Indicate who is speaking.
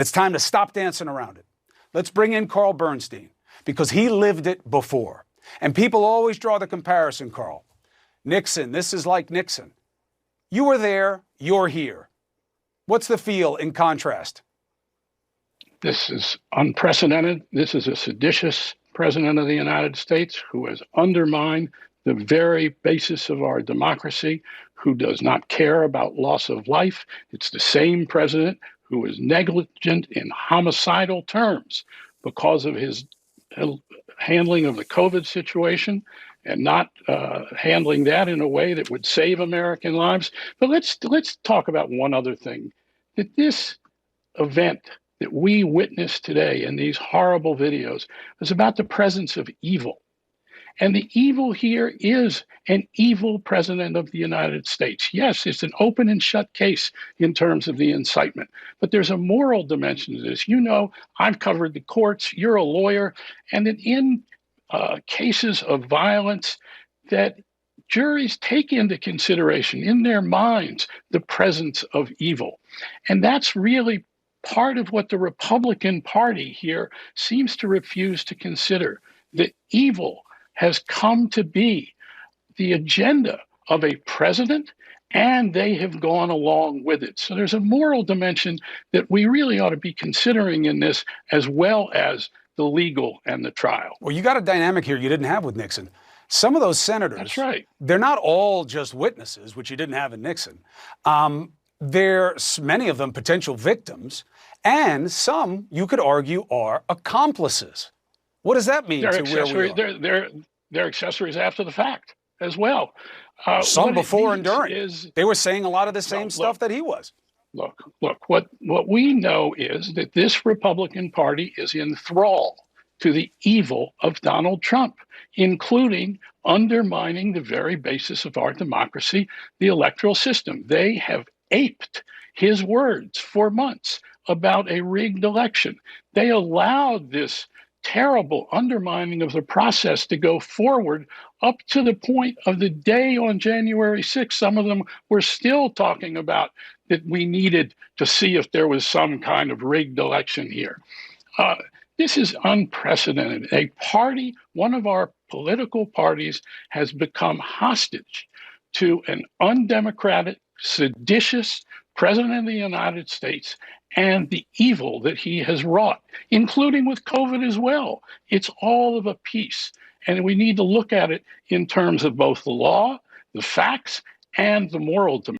Speaker 1: It's time to stop dancing around it. Let's bring in Carl Bernstein, because he lived it before. And people always draw the comparison, Carl. Nixon, this is like Nixon. You were there, you're here. What's the feel in contrast?
Speaker 2: This is unprecedented. This is a seditious president of the United States who has undermined the very basis of our democracy, who does not care about loss of life. It's the same president who is negligent in homicidal terms because of his handling of the COVID situation and not handling that in a way that would save American lives. But let's talk about one other thing, that this event that we witnessed today in these horrible videos was about the presence of evil. And the evil here is an evil president of the United States. Yes, it's an open and shut case in terms of the incitement, but there's a moral dimension to this. You know, I've covered the courts, you're a lawyer, and that in cases of violence that juries take into consideration in their minds the presence of evil. And that's really part of what the Republican Party here seems to refuse to consider, that evil has come to be the agenda of a president, and they have gone along with it. So there's a moral dimension that we really ought to be considering in this, as well as the legal and the trial.
Speaker 1: Well, you got a dynamic here you didn't have with Nixon. Some of those senators,
Speaker 2: that's right,
Speaker 1: they're not all just witnesses, which you didn't have in Nixon. There's many of them potential victims, and some, you could argue, are accomplices. What does that mean to where we are?
Speaker 2: They're accessories after the fact as well.
Speaker 1: Some before and during. They were saying a lot of the same stuff that he was.
Speaker 2: Look, what we know is that this Republican Party is in thrall to the evil of Donald Trump, including undermining the very basis of our democracy, the electoral system. They have aped his words for months about a rigged election. They allowed this terrible undermining of the process to go forward up to the point of the day on January 6th. Some of them were still talking about that we needed to see if there was some kind of rigged election here. This is unprecedented. A party, one of our political parties, has become hostage to an undemocratic, seditious president of the United States and the evil that he has wrought, including with COVID as well. It's all of a piece. And we need to look at it in terms of both the law, the facts, and the moral dimension.